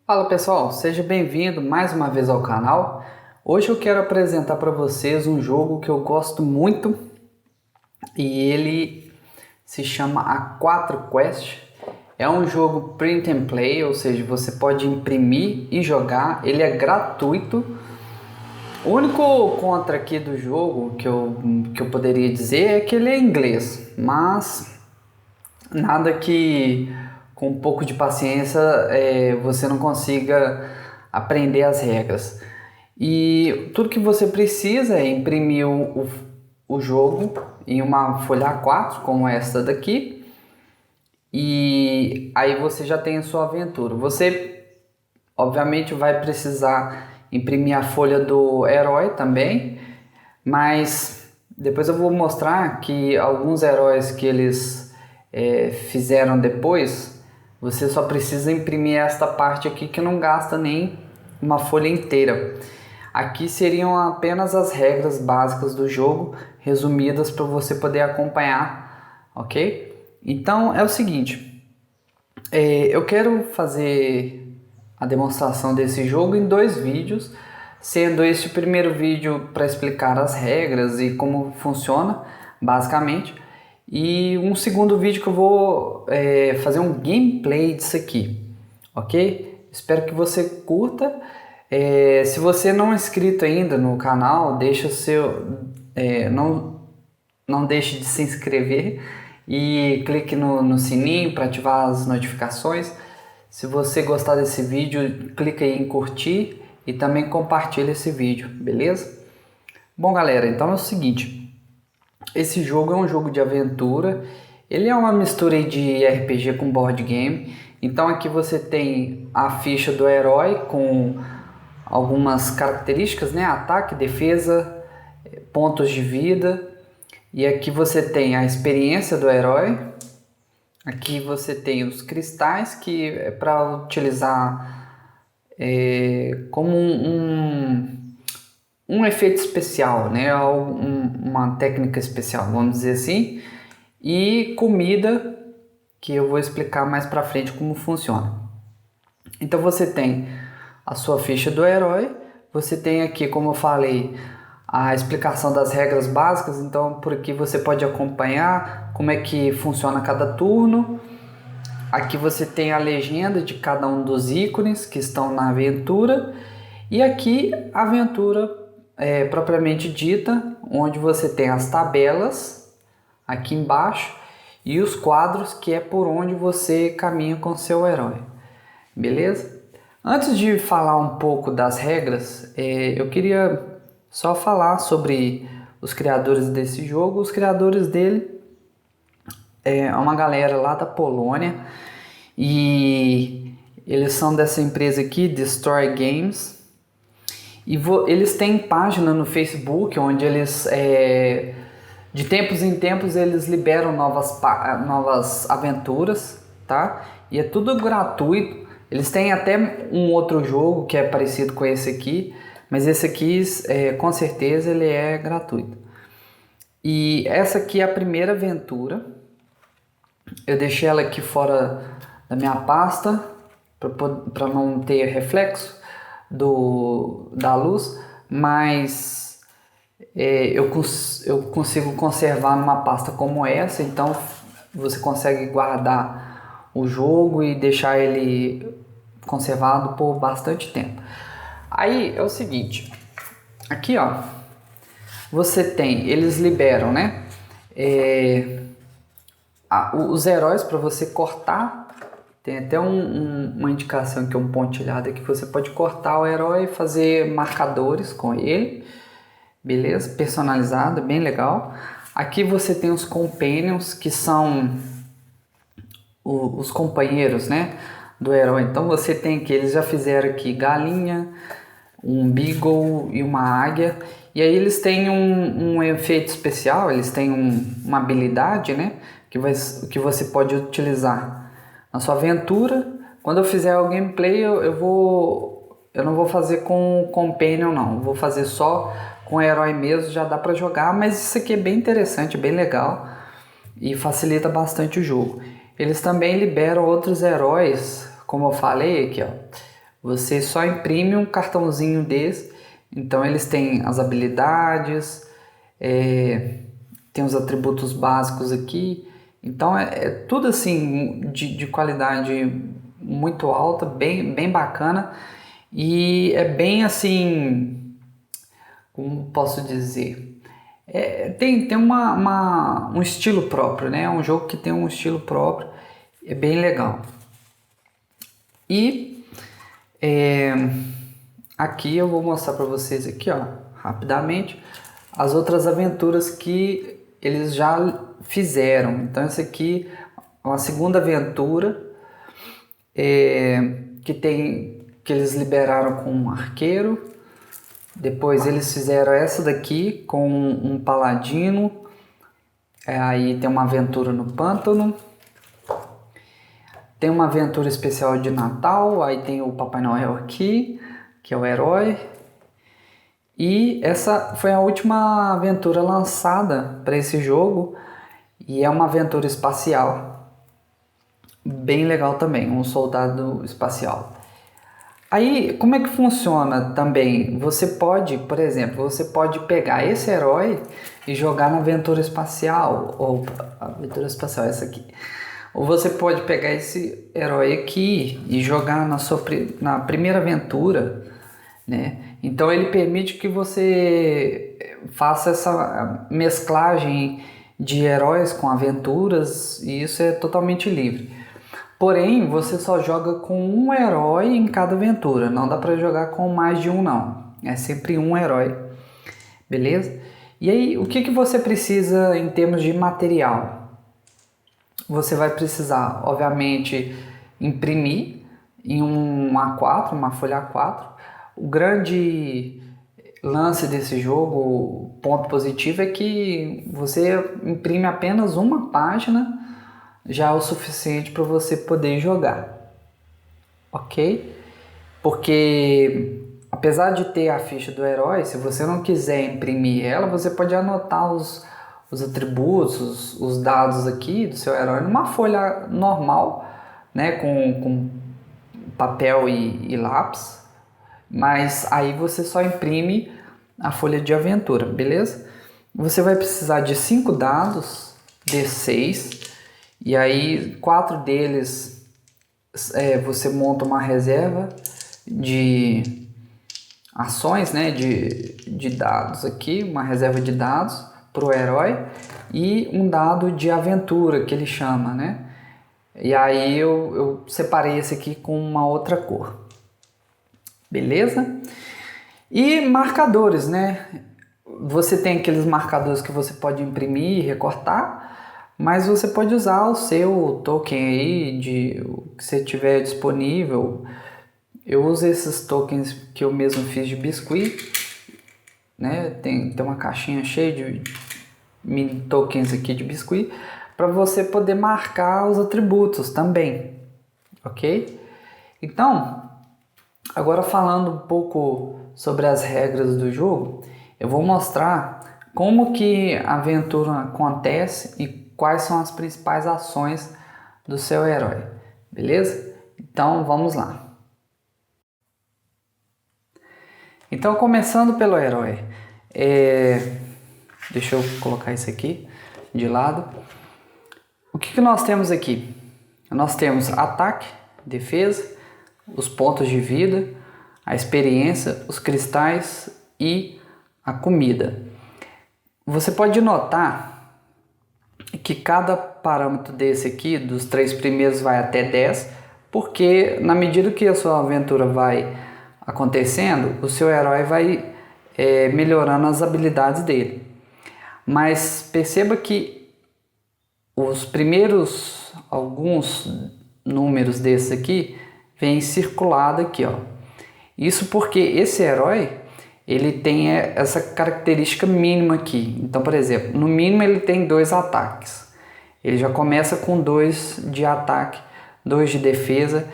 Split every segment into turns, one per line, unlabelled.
Fala pessoal, seja bem-vindo mais uma vez ao canal. Hoje eu quero apresentar para vocês um jogo que eu gosto muito e ele se chama A4 Quest. É um jogo print and play, ou seja, você pode imprimir e jogar, ele é gratuito. O único contra aqui do jogo que eu poderia dizer é que ele é em inglês, mas nada que com um pouco de paciência você não consiga aprender as regras. E tudo que você precisa é imprimir o jogo em uma folha A4 como esta daqui, e aí você já tem a sua aventura. Você obviamente vai precisar imprimir a folha do herói também, mas depois eu vou mostrar que alguns heróis que eles fizeram depois, você só precisa imprimir esta parte aqui que não gasta nem uma folha inteira. Aqui seriam apenas as regras básicas do jogo, resumidas para você poder acompanhar, ok? Então é o seguinte, eu quero fazer a demonstração desse jogo em dois vídeos, sendo este primeiro vídeo para explicar as regras e como funciona, basicamente, e um segundo vídeo que eu vou fazer um gameplay disso aqui, ok? Espero que você curta. Se você não é inscrito ainda no canal, deixa o seu, não deixe de se inscrever e clique no sininho para ativar as notificações. Se você gostar desse vídeo, clica aí em curtir e também compartilha esse vídeo, beleza? Bom galera, então é o seguinte, esse jogo é um jogo de aventura, ele é uma mistura aí de RPG com board game. Então aqui você tem a ficha do herói com algumas características, né? Ataque, defesa, pontos de vida. E aqui você tem a experiência do herói. Aqui você tem os cristais, que é para utilizar como um efeito especial, né? Uma técnica especial, vamos dizer assim. E comida, que eu vou explicar mais para frente como funciona. Então você tem a sua ficha do herói, você tem aqui, como eu falei, a explicação das regras básicas. Então por aqui você pode acompanhar como é que funciona cada turno. Aqui você tem a legenda de cada um dos ícones que estão na aventura, e aqui a aventura propriamente dita, onde você tem as tabelas aqui embaixo e os quadros, que é por onde você caminha com seu herói, beleza? Antes de falar um pouco das regras, eu queria só falar sobre os criadores desse jogo. Os criadores dele é uma galera lá da Polônia e eles são dessa empresa aqui, Destroy Games, e eles têm página no Facebook onde eles de tempos em tempos eles liberam novas aventuras, tá? E é tudo gratuito. Eles têm até um outro jogo que é parecido com esse aqui, mas esse aqui com certeza ele é gratuito. E essa aqui é a primeira aventura. Eu deixei ela aqui fora da minha pasta para não ter reflexo da luz, mas eu consigo conservar numa pasta como essa. Então você consegue guardar o jogo e deixar ele conservado por bastante tempo. Aí é o seguinte, aqui ó, você tem, eles liberam, né, os heróis para você cortar. Tem até uma indicação aqui, um pontilhado que você pode cortar o herói e fazer marcadores com ele, beleza? Personalizado, bem legal. Aqui você tem os companions, que são os companheiros, né, do herói. Então você tem que eles já fizeram aqui galinha, um beagle e uma águia. E aí eles têm um efeito especial, eles têm uma habilidade, né, que você pode utilizar na sua aventura. Quando eu fizer o gameplay, eu não vou fazer com companion não, eu vou fazer só com o herói mesmo. Já dá para jogar, mas isso aqui é bem interessante, bem legal e facilita bastante o jogo. Eles também liberam outros heróis, como eu falei aqui, ó. Você só imprime um cartãozinho desse. Então eles têm as habilidades, tem os atributos básicos aqui. Então é tudo assim de qualidade muito alta, bem bacana. E é bem assim, como posso dizer? Tem um estilo próprio, né? É um jogo que tem um estilo próprio, é bem legal. E aqui eu vou mostrar para vocês aqui, ó, rapidamente, as outras aventuras que eles já fizeram. Então essa aqui é uma segunda aventura que eles liberaram com um arqueiro. Depois eles fizeram essa daqui com um paladino. Aí tem uma aventura no pântano. Tem uma aventura especial de Natal. Aí tem o Papai Noel aqui, que é o herói. E essa foi a última aventura lançada para esse jogo. E é uma aventura espacial. Bem legal também, um soldado espacial. Aí, como é que funciona também? Você pode, por exemplo, você pode pegar esse herói e jogar na aventura espacial, ou aventura espacial essa aqui. Ou você pode pegar esse herói aqui e jogar na primeira aventura, né? Então ele permite que você faça essa mesclagem de heróis com aventuras, e isso é totalmente livre. Porém, você só joga com um herói em cada aventura. Não dá para jogar com mais de um, não. É sempre um herói. Beleza? E aí, o que você precisa em termos de material? Você vai precisar, obviamente, imprimir em um A4, uma folha A4. O grande lance desse jogo, o ponto positivo, é que você imprime apenas uma página, já é o suficiente para você poder jogar, ok? Porque apesar de ter a ficha do herói, se você não quiser imprimir ela, você pode anotar os atributos, os dados aqui do seu herói numa folha normal, né, com papel e lápis, mas aí você só imprime a folha de aventura, beleza? Você vai precisar de 5 dados D6. E aí 4 deles você monta uma reserva de ações, né, de dados aqui, uma reserva de dados para o herói e um dado de aventura que ele chama, né? E aí eu separei esse aqui com uma outra cor, beleza? E marcadores, né? Você tem aqueles marcadores que você pode imprimir e recortar, mas você pode usar o seu token aí, o que você tiver disponível. Eu uso esses tokens que eu mesmo fiz de biscuit, né? Tem uma caixinha cheia de mini tokens aqui de biscuit, para você poder marcar os atributos também, ok? Então, agora falando um pouco sobre as regras do jogo, eu vou mostrar como que a aventura acontece e quais são as principais ações do seu herói, beleza? Então vamos lá. Então, começando pelo herói, deixa eu colocar isso aqui de lado. O que nós temos aqui? Nós temos ataque, defesa, os pontos de vida, a experiência, os cristais e a comida. Você pode notar que cada parâmetro desse aqui, dos 3 primeiros, vai até 10, porque na medida que a sua aventura vai acontecendo, o seu herói vai melhorando as habilidades dele. Mas perceba que os primeiros, alguns números desses aqui, vem circulado aqui, ó. Isso porque esse herói, ele tem essa característica mínima aqui. Então, por exemplo, no mínimo ele tem 2 ataques. Ele já começa com 2 de ataque, 2 de defesa.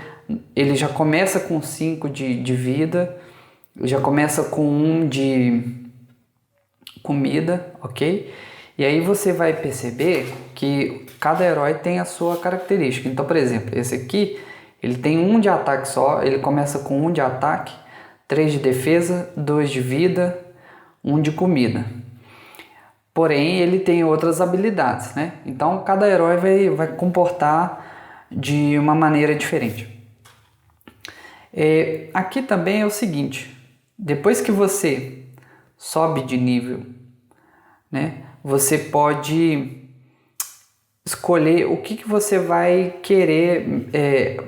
Ele já começa com 5 de vida. Já começa com 1 de comida, ok? E aí você vai perceber que cada herói tem a sua característica. Então, por exemplo, esse aqui, Ele tem 1 de ataque só, ele começa com 1 de ataque, 3 de defesa, 2 de vida, 1 de comida. Porém, ele tem outras habilidades, né? Então, cada herói vai comportar de uma maneira diferente. Aqui também é o seguinte, depois que você sobe de nível, né? Você pode escolher o que você vai querer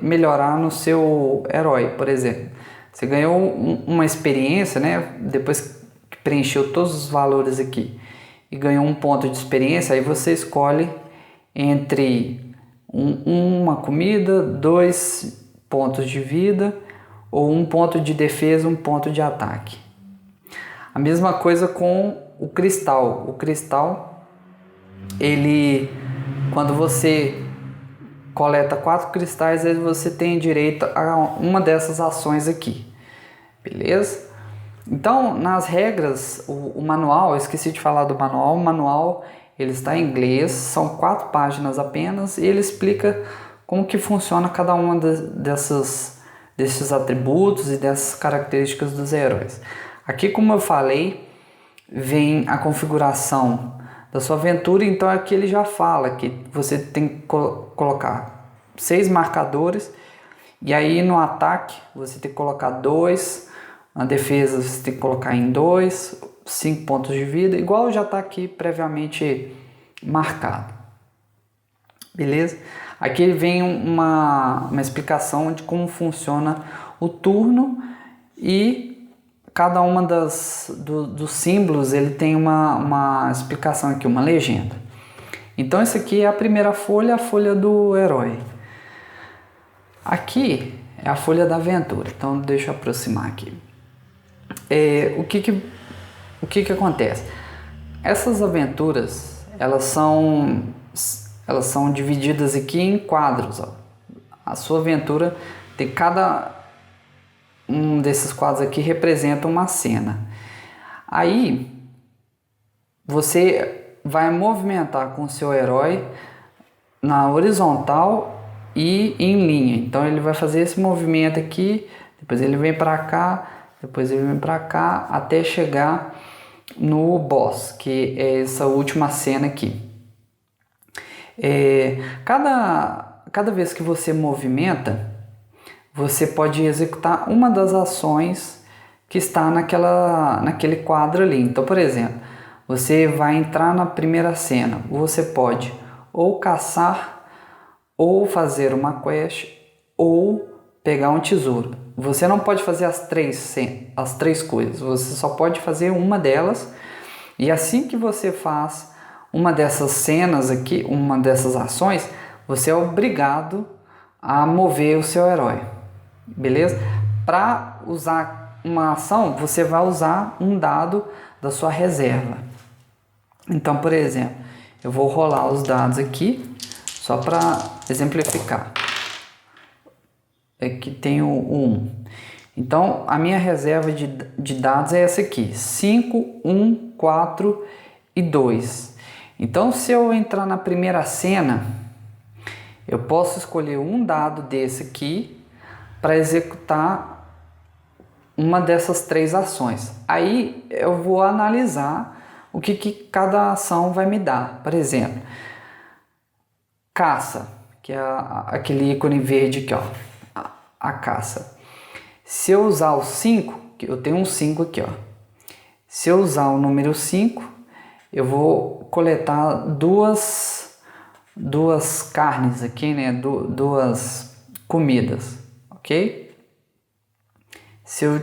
melhorar no seu herói, por exemplo. Você ganhou uma experiência, né? Depois que preencheu todos os valores aqui e ganhou 1 ponto de experiência, aí você escolhe entre uma comida, 2 pontos de vida ou 1 ponto de defesa, 1 ponto de ataque. A mesma coisa com o cristal. O cristal, ele, quando você coleta 4 cristais, aí você tem direito a uma dessas ações aqui, beleza? Então, nas regras, o manual, eu esqueci de falar do manual, o manual ele está em inglês, são 4 páginas apenas, e ele explica como que funciona cada uma desses atributos e dessas características dos heróis. Aqui, como eu falei, vem a configuração da sua aventura, então aqui ele já fala que você tem que colocar 6 marcadores, e aí no ataque você tem que colocar 2, na defesa você tem que colocar em 2, 5 pontos de vida, igual já está aqui previamente marcado, beleza? Aqui vem uma explicação de como funciona o turno, e cada uma dos símbolos ele tem uma explicação aqui, uma legenda. Então essa aqui é a primeira folha, a folha do herói. Aqui é a folha da aventura, então deixa eu aproximar aqui. O que acontece? Essas aventuras, elas são divididas aqui em quadros. Ó. A sua aventura tem cada um desses quadros aqui representa uma cena. Aí você vai movimentar com o seu herói na horizontal e em linha. Então ele vai fazer esse movimento aqui, depois ele vem para cá, depois ele vem para cá, até chegar no boss, que é essa última cena aqui. Cada vez que você movimenta, você pode executar uma das ações que está naquele quadro ali. Então, por exemplo, você vai entrar na primeira cena, você pode ou caçar, ou fazer uma quest, ou pegar um tesouro. Você não pode fazer as três coisas, você só pode fazer uma delas, e assim que você faz uma dessas cenas aqui, uma dessas ações, você é obrigado a mover o seu herói. Beleza? Para usar uma ação, você vai usar um dado da sua reserva. Então, por exemplo, eu vou rolar os dados aqui, só para exemplificar. Aqui tem o 1. Então, a minha reserva de dados é essa aqui: 5, 1, 4 e 2. Então, se eu entrar na primeira cena, eu posso escolher um dado desse aqui para executar uma dessas 3 ações. Aí eu vou analisar o que cada ação vai me dar. Por exemplo, caça, que é aquele ícone verde aqui, ó, a caça. Se eu usar o 5, eu tenho um 5 aqui, ó. Se eu usar o número 5, eu vou coletar duas carnes aqui, né? Duas comidas. Ok? Se eu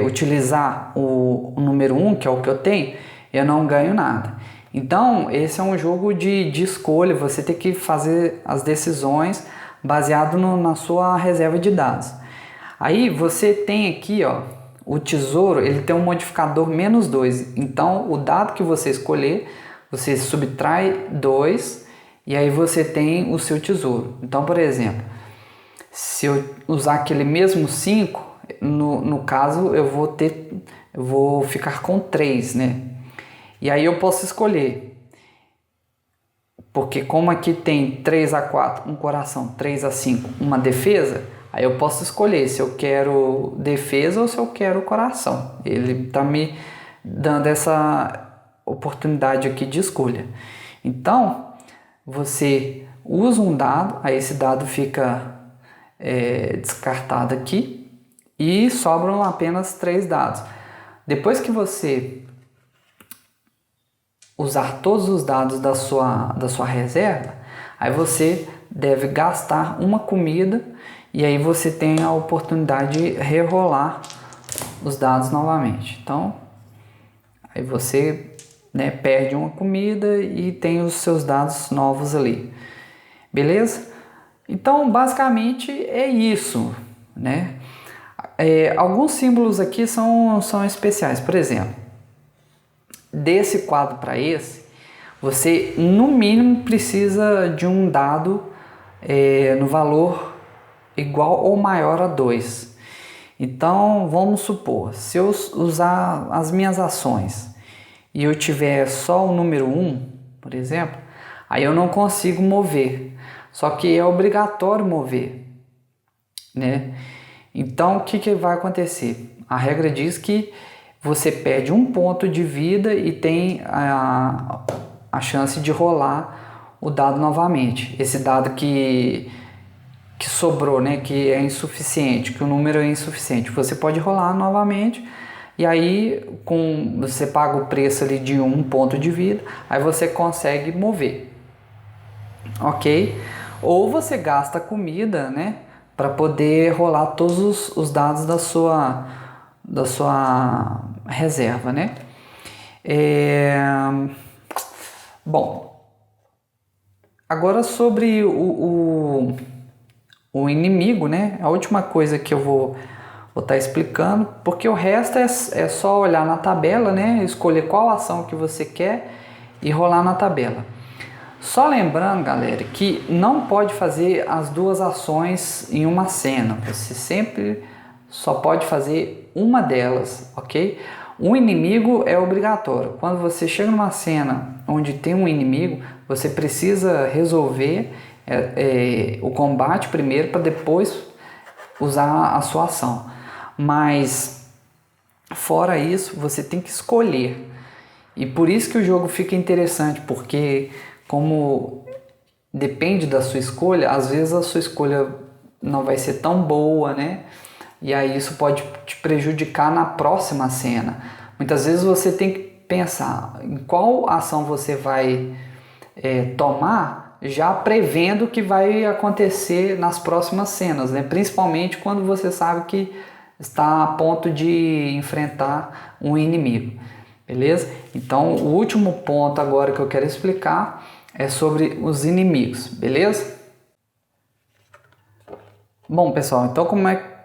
utilizar o número 1, que é o que eu tenho, eu não ganho nada. Então, esse é um jogo de escolha, você tem que fazer as decisões baseado na sua reserva de dados. Aí você tem aqui, ó, o tesouro, ele tem um modificador -2. Então, o dado que você escolher, você subtrai 2 e aí você tem o seu tesouro. Então, por exemplo, se eu usar aquele mesmo 5, no caso eu vou ficar com 3, né? E aí eu posso escolher Porque como aqui tem 3-4, um coração, 3-5, uma defesa, aí eu posso escolher se eu quero defesa ou se eu quero coração. Ele está me dando essa oportunidade aqui de escolha. Então, você usa um dado, aí esse dado fica descartado aqui e sobram apenas 3 dados. Depois que você usar todos os dados da sua reserva, aí você deve gastar uma comida e aí você tem a oportunidade de rerolar os dados novamente. Então, aí você perde uma comida e tem os seus dados novos ali. Beleza? Então, basicamente é isso, né? Alguns símbolos aqui são especiais. Por exemplo, desse quadro para esse, você no mínimo precisa de um dado no valor igual ou maior a 2. Então, vamos supor, se eu usar as minhas ações e eu tiver só o número 1, por exemplo, aí eu não consigo mover. Só que é obrigatório mover, né? Então, o que vai acontecer? A regra diz que você perde um ponto de vida e tem a chance de rolar o dado novamente. Esse dado que sobrou, né? Que é insuficiente, que o número é insuficiente. Você pode rolar novamente e aí você paga o preço ali de um ponto de vida, aí você consegue mover, ok? Ou você gasta comida, né, para poder rolar todos os dados da sua reserva, né? Bom, agora sobre o inimigo, né? A última coisa que eu vou estar explicando, porque o resto é só olhar na tabela, né? Escolher qual ação que você quer e rolar na tabela. Só lembrando, galera, que não pode fazer as duas ações em uma cena. Você sempre só pode fazer uma delas, ok? Um inimigo é obrigatório. Quando você chega numa cena onde tem um inimigo, você precisa resolver o combate primeiro para depois usar a sua ação. Mas fora isso, você tem que escolher. E por isso que o jogo fica interessante, porque como depende da sua escolha, às vezes a sua escolha não vai ser tão boa, né? E aí isso pode te prejudicar na próxima cena. Muitas vezes você tem que pensar em qual ação você vai tomar, já prevendo o que vai acontecer nas próximas cenas, né? Principalmente quando você sabe que está a ponto de enfrentar um inimigo. Beleza? Então, o último ponto agora que eu quero explicar é sobre os inimigos, beleza? Bom, pessoal, então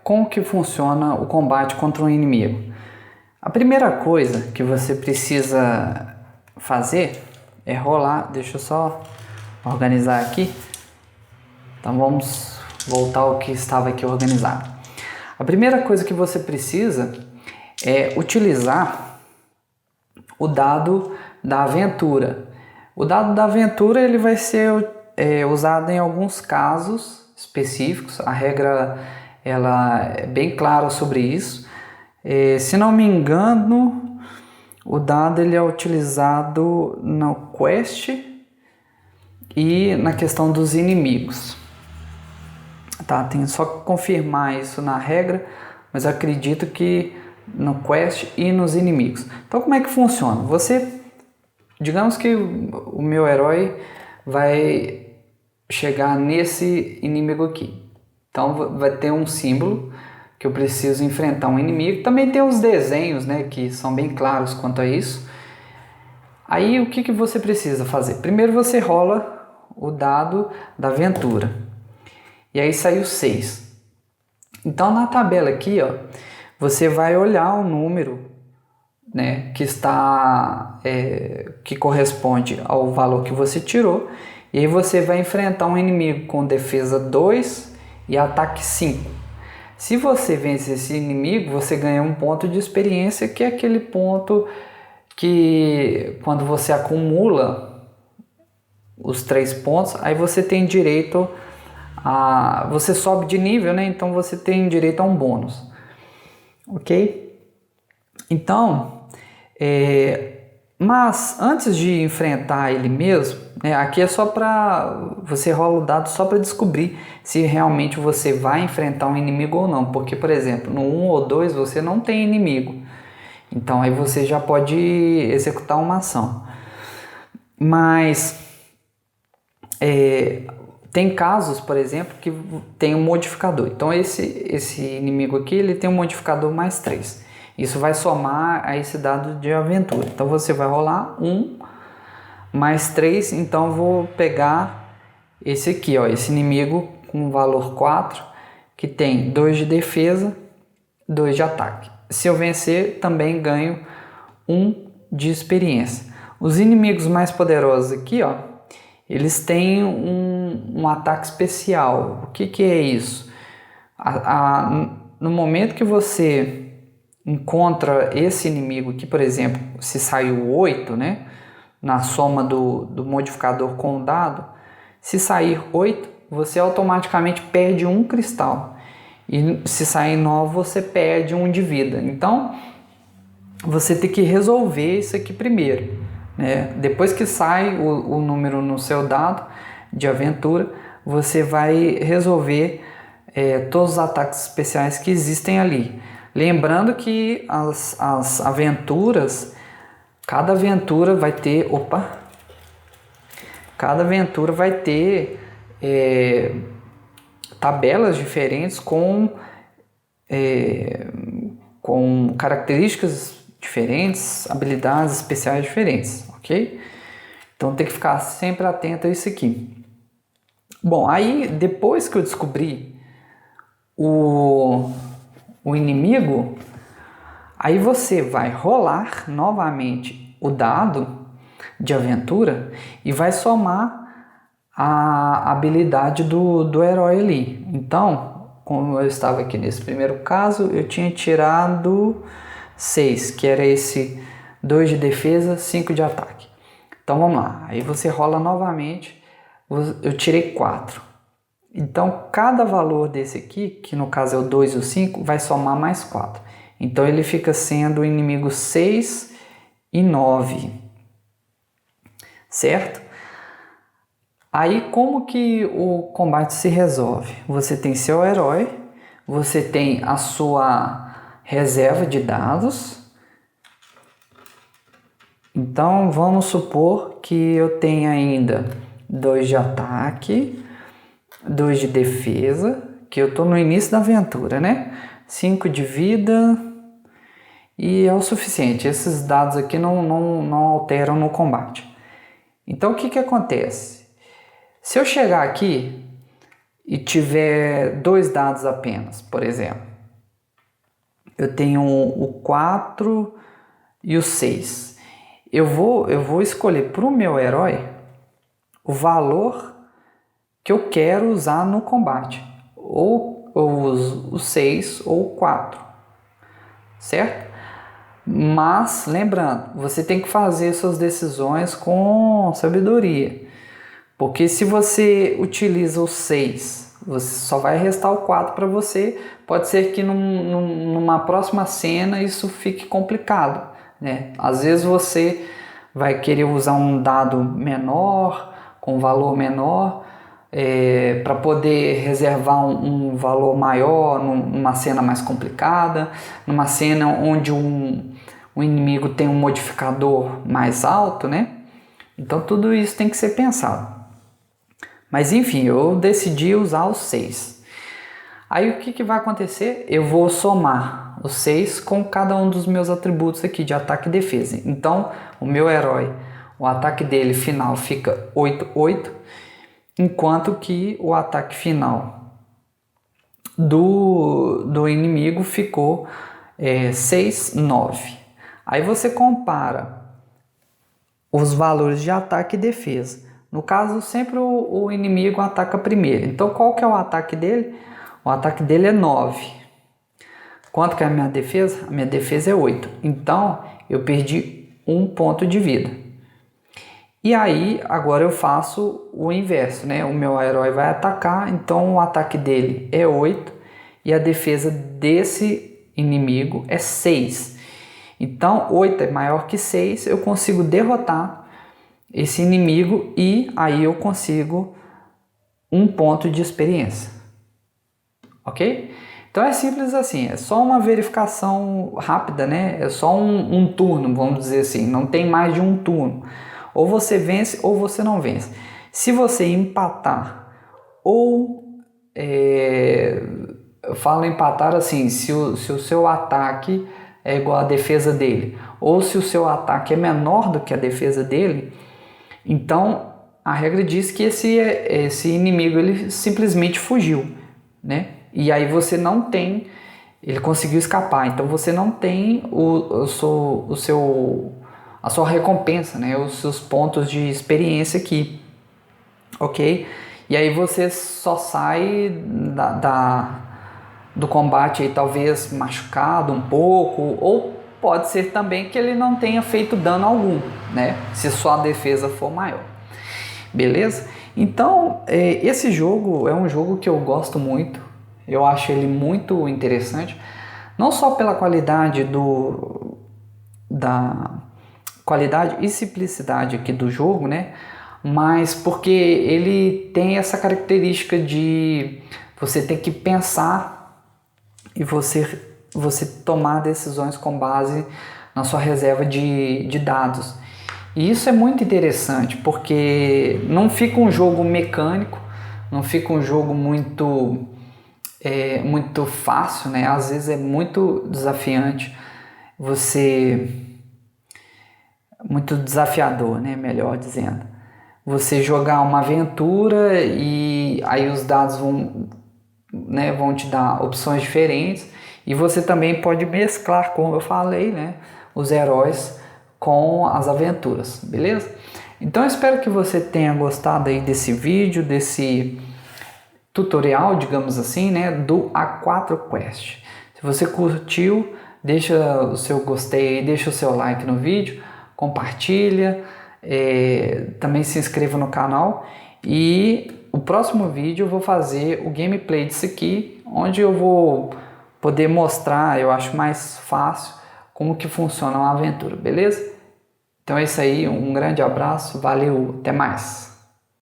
como que funciona o combate contra um inimigo? A primeira coisa que você precisa fazer é rolar, deixa eu só organizar aqui. Então vamos voltar ao que estava aqui organizado. A primeira coisa que você precisa é utilizar o dado da aventura. O dado da aventura ele vai ser usado em alguns casos específicos. A regra ela é bem clara sobre isso. Se não me engano, o dado ele é utilizado no quest e na questão dos inimigos. Tá, tem só que confirmar isso na regra, mas eu acredito que no quest e nos inimigos. Então como é que funciona? Digamos que o meu herói vai chegar nesse inimigo aqui. Então vai ter um símbolo que eu preciso enfrentar um inimigo. Também tem os desenhos, né, que são bem claros quanto a isso. Aí o que você precisa fazer? Primeiro você rola o dado da aventura. E aí saiu 6. Então na tabela aqui, ó, você vai olhar o número, né, que está que corresponde ao valor que você tirou, e aí você vai enfrentar um inimigo com defesa 2 e ataque 5. Se você vence esse inimigo, você ganha um ponto de experiência, que é aquele ponto que quando você acumula os 3 pontos, aí você tem direito a... Você sobe de nível, né? Então você tem direito a um bônus. Ok? Então, mas antes de enfrentar ele mesmo, né, aqui é só para... Você rola o dado só para descobrir se realmente você vai enfrentar um inimigo ou não. Porque, por exemplo, no 1 ou 2 você não tem inimigo. Então aí você já pode executar uma ação. Mas tem casos, por exemplo, que tem um modificador. Então esse inimigo aqui ele tem um modificador mais 3. Isso vai somar a esse dado de aventura. Então você vai rolar 1 mais 3. Então eu vou pegar esse aqui, ó, esse inimigo com valor 4, que tem 2 de defesa, 2 de ataque. Se eu vencer, também ganho 1 de experiência. Os inimigos mais poderosos aqui, ó, eles têm um ataque especial. O que é isso? No momento que você encontra esse inimigo aqui, por exemplo, se saiu 8, né, na soma do modificador com o dado, se sair 8, você automaticamente perde 1 cristal. E se sair 9, você perde 1 de vida. Então, você tem que resolver isso aqui primeiro, né? Depois que sai o número no seu dado de aventura, você vai resolver todos os ataques especiais que existem ali. Lembrando que as aventuras, cada aventura vai ter... Cada aventura vai ter tabelas diferentes com características diferentes, habilidades especiais diferentes, ok? Então tem que ficar sempre atento a isso aqui. Bom, aí depois que eu descobri o inimigo, aí você vai rolar novamente o dado de aventura e vai somar a habilidade do herói ali. Então, como eu estava aqui nesse primeiro caso, eu tinha tirado 6, que era esse 2 de defesa, 5 de ataque. Então vamos lá, aí você rola novamente, eu tirei 4. Então cada valor desse aqui, que no caso é o 2 e o 5, vai somar mais 4. Então ele fica sendo o inimigo 6 e 9. Certo? Aí como que o combate se resolve? Você tem seu herói, você tem a sua reserva de dados. Então vamos supor que eu tenha ainda 2 de ataque, 2 de defesa, que eu estou no início da aventura, né? 5 de vida e é o suficiente. Esses dados aqui não alteram no combate. Então o que acontece? Se eu chegar aqui e tiver 2 dados apenas, por exemplo, eu tenho o 4 e o 6. Eu vou escolher para o meu herói o valor que eu quero usar no combate. Ou eu uso o 6 ou o 4. Certo? Mas, lembrando, você tem que fazer suas decisões com sabedoria. Porque se você utiliza o 6, você só vai restar o 4 para você. Pode ser que numa próxima cena isso fique complicado, né? Às vezes você vai querer usar um dado menor, com valor menor, para poder reservar um valor maior numa cena mais complicada, numa cena onde um inimigo tem um modificador mais alto, né? Então tudo isso tem que ser pensado. Mas enfim, eu decidi usar os 6. Aí o que vai acontecer? Eu vou somar os 6 com cada um dos meus atributos aqui de ataque e defesa. Então o meu herói, o ataque dele final fica 8-8, enquanto que o ataque final do inimigo ficou 6-9. Aí você compara os valores de ataque e defesa. No caso, sempre o inimigo ataca primeiro. Então, qual que é o ataque dele? O ataque dele é 9. Quanto que é a minha defesa? A minha defesa é 8. Então, eu perdi 1 ponto de vida. E aí, agora eu faço o inverso, né? O meu herói vai atacar, então o ataque dele é 8 e a defesa desse inimigo é 6. Então, 8 é maior que 6, eu consigo derrotar esse inimigo e aí eu consigo um ponto de experiência. Ok? Então é simples assim, é só uma verificação rápida, né? É só um turno, vamos dizer assim, não tem mais de um turno. Ou você vence ou você não vence. Se você empatar ou eu falo empatar assim, se o seu ataque é igual à defesa dele, ou se o seu ataque é menor do que a defesa dele, então a regra diz que esse inimigo ele simplesmente fugiu, né? E aí você não tem, ele conseguiu escapar, então você não tem a sua recompensa, né? Os seus pontos de experiência aqui, ok? E aí você só sai do combate aí, talvez machucado um pouco, ou pode ser também que ele não tenha feito dano algum, né? Se sua defesa for maior. Beleza? Então, esse jogo é um jogo que eu gosto muito. Eu acho ele muito interessante. Não só pela qualidade da qualidade e simplicidade aqui do jogo, né? Mas porque ele tem essa característica de você ter que pensar e você tomar decisões com base na sua reserva de dados. E isso é muito interessante, porque não fica um jogo mecânico, não fica um jogo muito fácil, né? Às vezes é muito desafiante, muito desafiador, né? Melhor dizendo. Você jogar uma aventura e aí os dados vão te dar opções diferentes e você também pode mesclar, como eu falei, né? Os heróis com as aventuras, beleza? Então eu espero que você tenha gostado aí desse vídeo, desse tutorial, digamos assim, né, do A4 Quest. Se você curtiu, deixa o seu gostei, deixa o seu like no vídeo, compartilha, também se inscreva no canal e o próximo vídeo eu vou fazer o gameplay disso aqui, onde eu vou poder mostrar, eu acho mais fácil, como que funciona uma aventura, beleza? Então é isso aí, um grande abraço, valeu, até mais!